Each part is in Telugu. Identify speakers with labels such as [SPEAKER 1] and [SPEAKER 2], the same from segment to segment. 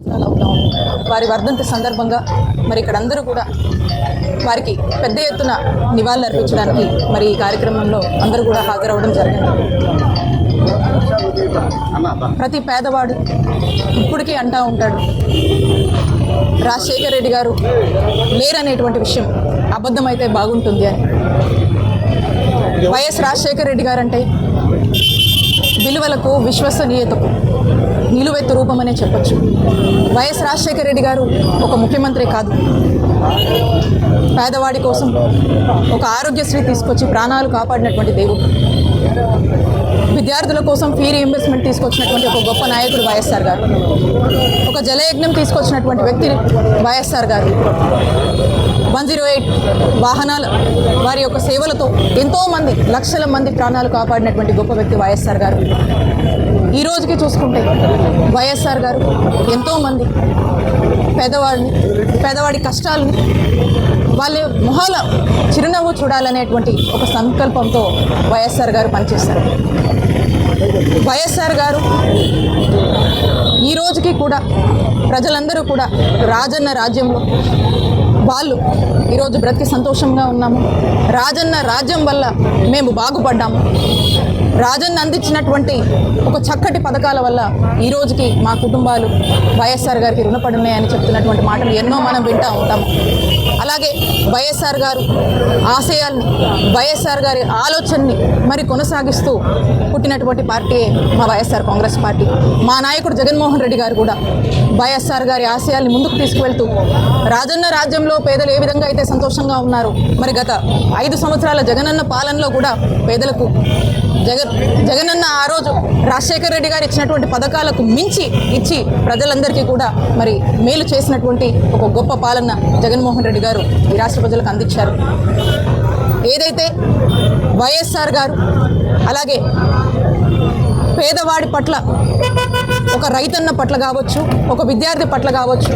[SPEAKER 1] సంవత్సరాలు అవుతా ఉంది. వారి వర్ధంతి సందర్భంగా మరి ఇక్కడ అందరూ కూడా వారికి పెద్ద ఎత్తున నివాళులు అర్పించడానికి మరి ఈ కార్యక్రమంలో అందరూ కూడా హాజరవ్వడం జరిగింది. ప్రతి పేదవాడు ఇప్పటికీ అంటూ ఉంటాడు, రాజశేఖర రెడ్డి గారు లేరనేటువంటి విషయం అబద్ధమైతే బాగుంటుంది అని. వైఎస్ రాజశేఖర రెడ్డి గారు అంటే విలువలకు, విశ్వసనీయతకు నిలువెత్తు రూపమనే చెప్పొచ్చు. వైఎస్ రాజశేఖర రెడ్డి గారు ఒక ముఖ్యమంత్రి కాదు, పేదవాడి కోసం ఒక ఆరోగ్యశ్రీ తీసుకొచ్చి ప్రాణాలు కాపాడినటువంటి దేవుడు. విద్యార్థుల కోసం ఫీ రీయింబర్స్మెంట్ తీసుకొచ్చినటువంటి ఒక గొప్ప నాయకుడు వైఎస్ఆర్ గారు. ఒక జలయజ్ఞం తీసుకొచ్చినటువంటి వ్యక్తి వైఎస్ఆర్ గారు. 108 వాహనాల వారి యొక్క సేవలతో ఎంతోమంది లక్షల మంది ప్రాణాలు కాపాడినటువంటి గొప్ప వ్యక్తి వైఎస్ఆర్ గారు. ఈ రోజుకి చూసుకుంటే వైఎస్ఆర్ గారు ఎంతోమంది పేదవాడి కష్టాలని వాళ్ళ మొహాల చిరునవ్వు చూడాలనేటువంటి ఒక సంకల్పంతో వైఎస్ఆర్ గారు పనిచేస్తారు. వైఎస్ఆర్ గారు ఈ రోజుకి కూడా ప్రజలందరూ కూడా రాజన్న రాజ్యంలో వాళ్ళు ఈరోజు బ్రతికి సంతోషంగా ఉన్నాము. రాజన్న రాజ్యం వల్ల మేము బాగుపడ్డాము. రాజన్న అందించినటువంటి ఒక చక్కటి పథకాల వల్ల ఈ రోజుకి మా కుటుంబాలు వైఎస్ఆర్ గారికి రుణపడి ఉన్నాయని చెప్తున్నటువంటి మాటలు ఎన్నో మనం వింటూ ఉంటాము. అలాగే వైఎస్ఆర్ గారు ఆశయాల్ని, వైఎస్ఆర్ గారి ఆలోచనని మరి కొనసాగిస్తూ పుట్టినటువంటి పార్టీయే మా వైఎస్ఆర్ కాంగ్రెస్ పార్టీ. మా నాయకుడు జగన్మోహన్ రెడ్డి గారు కూడా వైఎస్ఆర్ గారి ఆశయాల్ని ముందుకు తీసుకువెళ్తూ రాజన్న రాజ్యంలో పేదలు ఏ విధంగా అయితే సంతోషంగా ఉన్నారు, మరి గత 5 సంవత్సరాల జగనన్న పాలనలో కూడా పేదలకు జగనన్న ఆ రోజు రాజశేఖర రెడ్డి గారు ఇచ్చినటువంటి పథకాలకు మించి ఇచ్చి ప్రజలందరికీ కూడా మరి మేలు చేసినటువంటి ఒక గొప్ప పాలన జగన్మోహన్ రెడ్డి గారు ఈ రాష్ట్ర ప్రజలకు అందించారు. ఏదైతే వైఎస్ఆర్ గారు అలాగే పేదవాడి పట్ల, ఒక రైతన్న పట్ల కావచ్చు, ఒక విద్యార్థి పట్ల కావచ్చు,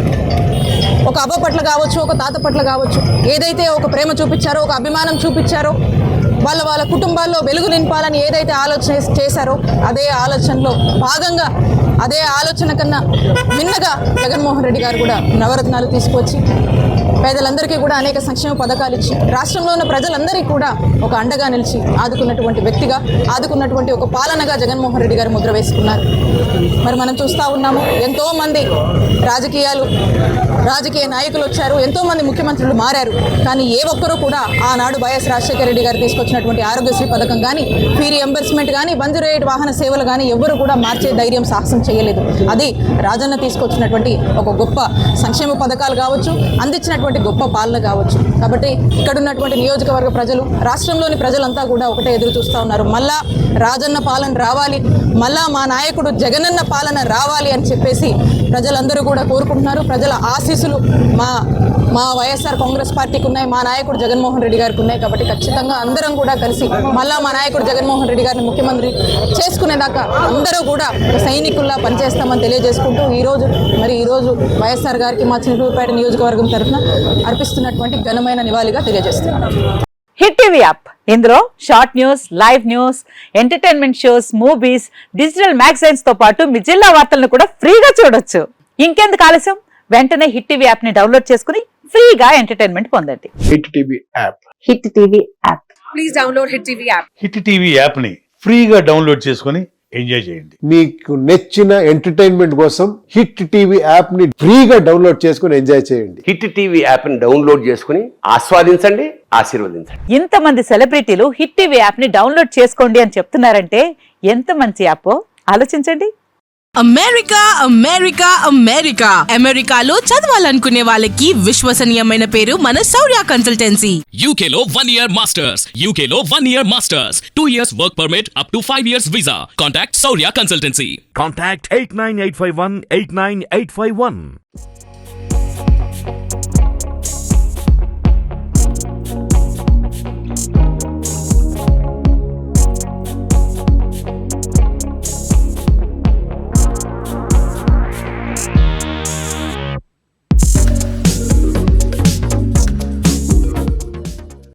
[SPEAKER 1] ఒక అవ్వ పట్ల కావచ్చు, ఒక తాత పట్ల కావచ్చు, ఏదైతే ఒక ప్రేమ చూపించారో, ఒక అభిమానం చూపించారో, వాళ్ళ కుటుంబాల్లో వెలుగు నింపాలని ఏదైతే ఆలోచన చేశారో అదే ఆలోచనలో భాగంగా, అదే ఆలోచన కన్నా మిన్నగా జగన్మోహన్ రెడ్డి గారు కూడా నవరత్నాలు తీసుకొచ్చి పేదలందరికీ కూడా అనేక సంక్షేమ పథకాలు ఇచ్చి రాష్ట్రంలో ఉన్న ప్రజలందరికీ కూడా ఒక అండగా నిలిచి ఆదుకున్నటువంటి వ్యక్తిగా, ఆదుకున్నటువంటి ఒక పాలనగా జగన్మోహన్ రెడ్డి గారు ముద్ర వేసుకున్నారు. మరి మనం చూస్తూ ఉన్నాము, ఎంతోమంది రాజకీయ నాయకులు వచ్చారు, ఎంతోమంది ముఖ్యమంత్రులు మారారు. కానీ ఏ ఒక్కరూ కూడా ఆనాడు వైఎస్ రాజశేఖర రెడ్డి గారు తీసుకొచ్చినటువంటి ఆరోగ్యశ్రీ పథకం కానీ, ఫీ రీయింబర్స్మెంట్ కానీ, 108 వాహన సేవలు కానీ ఎవ్వరూ కూడా మార్చే ధైర్యం, సాహసం చేయలేదు. అది రాజన్న తీసుకొచ్చినటువంటి ఒక గొప్ప సంక్షేమ పథకాలు కావచ్చు, అందించినటువంటి గొప్ప పాలన కావచ్చు. కాబట్టి ఇక్కడ ఉన్నటువంటి నియోజకవర్గ ప్రజలు, రాష్ట్రంలోని ప్రజలంతా కూడా ఒకటే ఎదురు చూస్తూ ఉన్నారు. మళ్ళా రాజన్న పాలన రావాలి, మళ్ళా మా నాయకుడు జగనన్న పాలన రావాలి అని చెప్పేసి ప్రజలందరూ కూడా కోరుకుంటున్నారు. ప్రజల ఆశీస్సులు మా వైఎస్ఆర్ కాంగ్రెస్ పార్టీకి ఉన్నాయి, మా నాయకుడు జగన్మోహన్ రెడ్డి గారికి ఉన్నాయి. కాబట్టి ఖచ్చితంగా అందరం కూడా కలిసి మళ్ళా మా నాయకుడు జగన్మోహన్ రెడ్డి గారిని ముఖ్యమంత్రి చేసుకునేదాకా అందరూ కూడా సైనికుల్లా పనిచేస్తామని తెలియజేసుకుంటూ ఈరోజు వైఎస్ఆర్ గారికి మా చిన్నపేట నియోజకవర్గం తరఫున అర్పిస్తున్నటువంటి ఘనమైన నివాళిగా తెలియజేస్తున్నాను.
[SPEAKER 2] హిట్ టీవీ యాప్, ఇందులో short news, live news, entertainment shows, movies, digital magazines తో పాటు మీ జిల్లా వార్తలను కూడా ఫ్రీగా చూడొచ్చు. ఇంకెందుకు ఆలస్యం, వెంటనే హిట్ టీవీ యాప్ ని డౌన్లోడ్ చేసుకుని ఫ్రీగా ఎంటర్టైన్మెంట్ పొందండి.
[SPEAKER 3] Hit TV app.
[SPEAKER 2] Hit TV app.
[SPEAKER 4] Please download hit TV app.
[SPEAKER 5] Hit TV app ని ఫ్రీగా డౌన్లోడ్ చేసుకుని ఎంజాయ్ చేయండి.
[SPEAKER 3] మీకు నచ్చిన ఎంటర్టైన్మెంట్ కోసం హిట్ టీవీ యాప్ ని ఫ్రీగా డౌన్లోడ్ చేసుకుని ఎంజాయ్ చేయండి.
[SPEAKER 6] హిట్ టీవీ యాప్ ని డౌన్లోడ్ చేసుకుని ఆస్వాదించండి, ఆశీర్వదించండి.
[SPEAKER 2] ఇంతమంది సెలబ్రిటీలు హిట్ టీవీ యాప్ ని డౌన్లోడ్ చేసుకోండి అని చెప్తున్నారంటే ఎంత మంచి యాప్ ఆలోచించండి.
[SPEAKER 7] అమెరికాలో చదవాలనుకునే వాళ్ళకి విశ్వసనీయమైన పేరు మన శౌర్య కన్సల్టెన్సీ.
[SPEAKER 8] UK లో 1 year masters, UK లో 1 year masters, 2 years work permit up to 5 years visa. Contact Saurya Consultancy.
[SPEAKER 9] Contact 89851 89851.